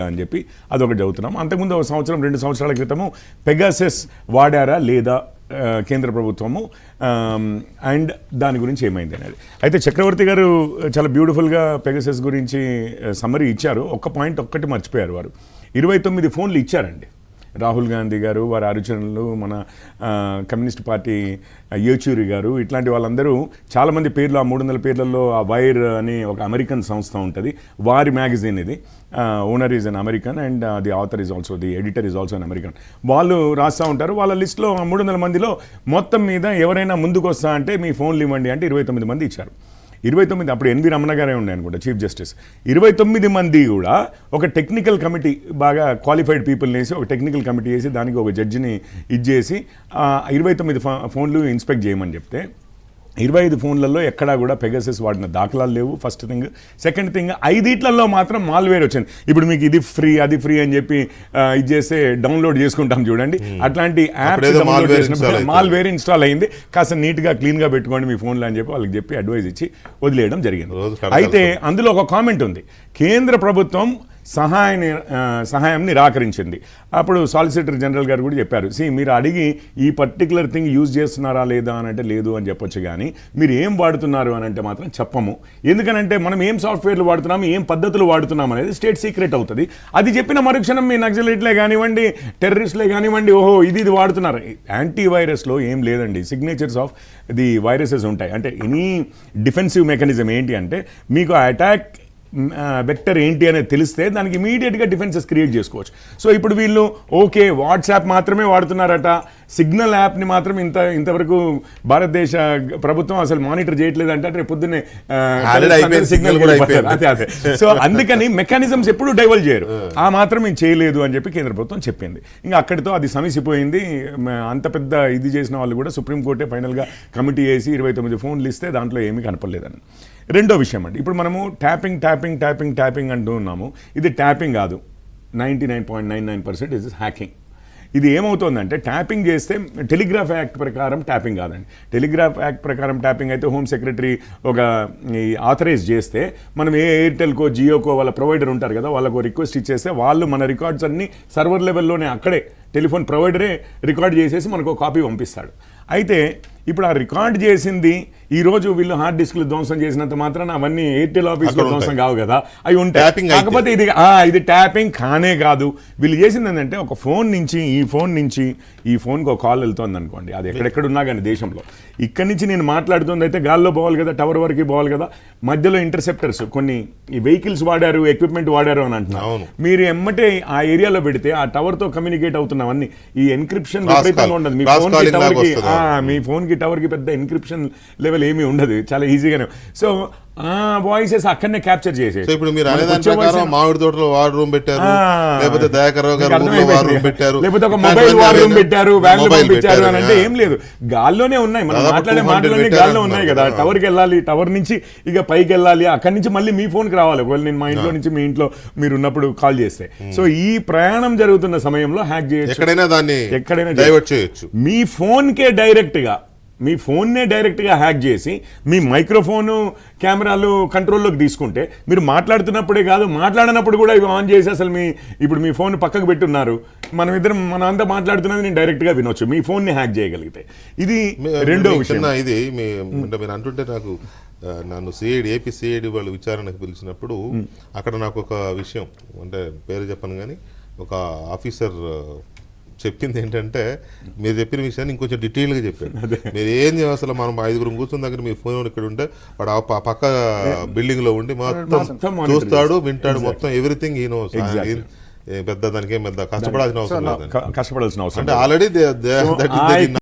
అని చెప్పి అదొకటి చదువుతున్నాం. అంతకుముందు ఒక సంవత్సరం 2 సంవత్సరాల క్రితము పెగాసస్ వాడారా లేదా కేంద్ర ప్రభుత్వము అండ్ దాని గురించి ఏమైంది అనేది. అయితే చక్రవర్తి గారు చాలా బ్యూటిఫుల్గా పెగాసస్ గురించి సమ్మరీ ఇచ్చారు. ఒక్క పాయింట్ ఒక్కటి మర్చిపోయారు. వారు 29 ఫోన్లు ఇచ్చారండి. రాహుల్ గాంధీ గారు, వారి ఆలోచనలు, మన కమ్యూనిస్ట్ పార్టీ యేచూరి గారు, ఇట్లాంటి వాళ్ళందరూ చాలామంది పేర్లు, ఆ 300 పేర్లలో ఆ వైర్ అని ఒక అమెరికన్ సంస్థ ఉంటుంది, వారి మ్యాగజైన్ ఇది. Owner is an American and the author is also, the editor is also an American. వాళ్ళు రాస్తూ ఉంటారు. వాళ్ళ లిస్టులో 300 మందిలో మొత్తం మీద ఎవరైనా ముందుకు వస్తా అంటే మీ ఫోన్లు ఇవ్వండి అంటే 29 మంది ఇచ్చారు. 29, అప్పుడు ఎన్వి రమణ గారే ఉండే అనుకుంటా చీఫ్ జస్టిస్. 29 మంది కూడా ఒక టెక్నికల్ కమిటీ, బాగా క్వాలిఫైడ్ పీపుల్ని వేసి ఒక టెక్నికల్ కమిటీ వేసి దానికి ఒక జడ్జిని ఇచ్చేసి 29 ఫోన్లు ఇన్స్పెక్ట్ చేయమని చెప్తే 25 ఫోన్లలో ఎక్కడా కూడా పెగాసస్ వాడిన దాఖలాలు లేవు. First thing. సెకండ్ థింగ్, 5 మాత్రం మాల్వేర్ వచ్చింది. ఇప్పుడు మీకు ఇది ఫ్రీ అది ఫ్రీ అని చెప్పి ఇది చేస్తే డౌన్లోడ్ చేసుకుంటాం చూడండి, అట్లాంటి యాప్స్ డౌన్లోడ్ చేసినప్పుడు మాల్వేర్ ఇన్స్టాల్ అయింది. కాస్త నీట్గా క్లీన్గా పెట్టుకోండి మీ ఫోన్లో అని చెప్పి వాళ్ళకి చెప్పి అడ్వైజ్ ఇచ్చి వదిలేయడం జరిగింది. అయితే అందులో ఒక కామెంట్ ఉంది, కేంద్ర ప్రభుత్వం సహాయం నిరాకరించింది. అప్పుడు సాలిసిటర్ జనరల్ గారు కూడా చెప్పారు, మీరు అడిగి ఈ పర్టికులర్ థింగ్ యూజ్ చేస్తున్నారా లేదా అని అంటే లేదు అని చెప్పొచ్చు, కానీ మీరు ఏం వాడుతున్నారు అని అంటే మాత్రం చెప్పము. ఎందుకనంటే మనం ఏం సాఫ్ట్వేర్లు వాడుతున్నాము, ఏం పద్ధతులు వాడుతున్నాం అనేది స్టేట్ సీక్రెట్ అవుతుంది. అది చెప్పిన మరుక్షణం మీ నక్సలైట్లే కానివ్వండి, టెర్రరిస్ట్లే కానివ్వండి, ఓహో ఇది వాడుతున్నారు. యాంటీవైరస్లో ఏం లేదండి, సిగ్నేచర్స్ ఆఫ్ ది వైరసెస్ ఉంటాయి. అంటే ఎనీ డిఫెన్సివ్ మెకానిజం ఏంటి అంటే మీకు అటాక్ వెక్టర్ ఏంటి అనేది తెలిస్తే దానికి ఇమీడియట్గా డిఫెన్సెస్ క్రియేట్ చేసుకోవచ్చు. సో ఇప్పుడు వీళ్ళు ఓకే వాట్సాప్ మాత్రమే వాడుతున్నారట, సిగ్నల్ యాప్ని మాత్రం ఇంతవరకు భారతదేశ ప్రభుత్వం అసలు మానిటర్ చేయట్లేదు అంటే రేపు పొద్దున్నే సిగ్నల్ కూడా అదే. సో అందుకని మెకానిజమ్స్ ఎప్పుడు డైవర్ట్ చేయరు. ఆ మాత్రం మేము చేయలేదు అని చెప్పి కేంద్ర ప్రభుత్వం చెప్పింది. ఇంకా అక్కడితో అది సమసిపోయింది. అంత పెద్ద ఇది చేసిన వాళ్ళు కూడా సుప్రీంకోర్టే ఫైనల్గా కమిటీ వేసి 29 ఫోన్లు ఇస్తే దాంట్లో ఏమీ కనపడలేదని. రెండో విషయం అండి, ఇప్పుడు మనము ట్యాపింగ్ అంటూ ఉన్నాము. ఇది ట్యాపింగ్ కాదు, 99.99% ఇస్ హ్యాకింగ్. ఇది ఏమవుతుందంటే ట్యాపింగ్ చేస్తే టెలిగ్రాఫ్ యాక్ట్ ప్రకారం ట్యాపింగ్ కాదండి. టెలిగ్రాఫ్ యాక్ట్ ప్రకారం ట్యాపింగ్ అయితే హోమ్ సెక్రటరీ ఒక ఆథరైజ్ చేస్తే మనం ఎయిర్టెల్కో జియోకో వాళ్ళ ప్రొవైడర్ ఉంటారు కదా, వాళ్ళకు రిక్వెస్ట్ ఇచ్చేస్తే వాళ్ళు మన రికార్డ్స్ అన్ని సర్వర్ లెవెల్లోనే అక్కడే టెలిఫోన్ ప్రొవైడరే రికార్డ్ చేసేసి మనకు కాపీ పంపిస్తాడు. అయితే ఇప్పుడు ఆ రికార్డ్ చేసింది ఈరోజు వీళ్ళు హార్డ్ డిస్క్లు ధ్వంసం చేసినంత మాత్రం అవన్నీ ఎయిర్టెల్ ఆఫీస్లో ధ్వంసం కావు కదా, అవి ఉంటాయి. కాకపోతే ఇది ట్యాపింగ్ కానే కాదు. వీళ్ళు చేసింది ఏంటంటే ఒక ఫోన్ నుంచి ఈ ఫోన్కి ఒక కాల్ వెళ్తుంది అనుకోండి, అది ఎక్కడెక్కడ ఉన్నా కానీ దేశంలో, ఇక్కడి నుంచి నేను మాట్లాడుతుంది అయితే గాల్లో పోవాలి కదా, టవర్ వరకు పోవాలి కదా, మధ్యలో ఇంటర్సెప్టర్స్ కొన్ని ఈ వెహికల్స్ వాడారు, ఎక్విప్మెంట్ వాడారు అని అంటున్నారు. మీరు ఎమ్మటే ఆ ఏరియాలో పెడితే ఆ టవర్తో కమ్యూనికేట్ అవుతున్నవన్నీ ఈ ఎన్క్రిప్షన్ విపరీతంగా ఉండదు. మీ ఫోన్కి టవర్కి పెద్ద ఎన్క్రిప్షన్ లెవెల్ ఏమీ ఉండదు, చాలా ఈజీగానే. సో ఆ వాయిసెస్ అక్కడనే క్యాప్చర్ చేసే. ఇప్పుడు మీరు అనేదాని ప్రకారం మామిడి తోటలో వార్ రూమ్ పెట్టారు, లేకపోతే దయాకర్రావు గారు వార్ రూమ్ పెట్టారు, లేకపోతే ఒక మొబైల్ వార్ రూమ్ పెట్టారు, వ్యాన్లు పంపించారు అని అంటే ఏం లేదు, గాల్లోనే ఉన్నాయి. మనం మాట్లాడే మాటలన్నీ గాల్లో ఉన్నాయి కదా. టవర్కి వెళ్ళాలి, టవర్ నుంచి ఇక పైకి వెళ్ళాలి, అక్కడి నుంచి మళ్ళీ మీ ఫోన్కి రావాలి. ఒకవేళ నేను మా ఇంట్లో నుంచి మీ ఇంట్లో మీరు ఉన్నప్పుడు కాల్ చేస్తే, సో ఈ ప్రయాణం జరుగుతున్న సమయంలో హ్యాక్ చేయొచ్చు, ఎక్కడైనా డైవర్ట్ చేయొచ్చు. మీ ఫోన్నే డైరెక్ట్గా హ్యాక్ చేసి మీ మైక్రోఫోను కెమెరాలు కంట్రోల్లోకి తీసుకుంటే మీరు మాట్లాడుతున్నప్పుడే కాదు, మాట్లాడినప్పుడు కూడా ఇవి ఆన్ చేసి అసలు ఇప్పుడు మీ ఫోన్ పక్కకు పెట్టున్నారు, మన అంతా మాట్లాడుతున్నది నేను డైరెక్ట్గా వినొచ్చు మీ ఫోన్ని హ్యాక్ చేయగలిగితే. ఇది రెండో విషయం. ఇది మీరు అంటుంటే నాకు నన్ను ఏపీ సిఐడి వాళ్ళు విచారణకు పిలిచినప్పుడు అక్కడ నాకు ఒక విషయం, అంటే పేరు చెప్పను కానీ ఒక ఆఫీసర్ చెప్పింది ఏంటంటే, మీరు చెప్పిన విషయాన్ని ఇంకొంచెం డీటెయిల్గా చెప్పాడు. మీరు ఏం అసలు మనం 5 కూర్చున్న దగ్గర మీ ఫోన్ ఇక్కడ ఉంటే వాడు ఆ పక్క బిల్డింగ్ లో ఉండి మొత్తం చూస్తాడు, వింటాడు, మొత్తం ఎవ్రీథింగ్ ఈ నోస్. పెద్ద దానికి ఏం పెద్ద కష్టపడాల్సిన అవసరం లేదు, కష్టపడాల్సిన అవసరం అంటే ఆల్రెడీ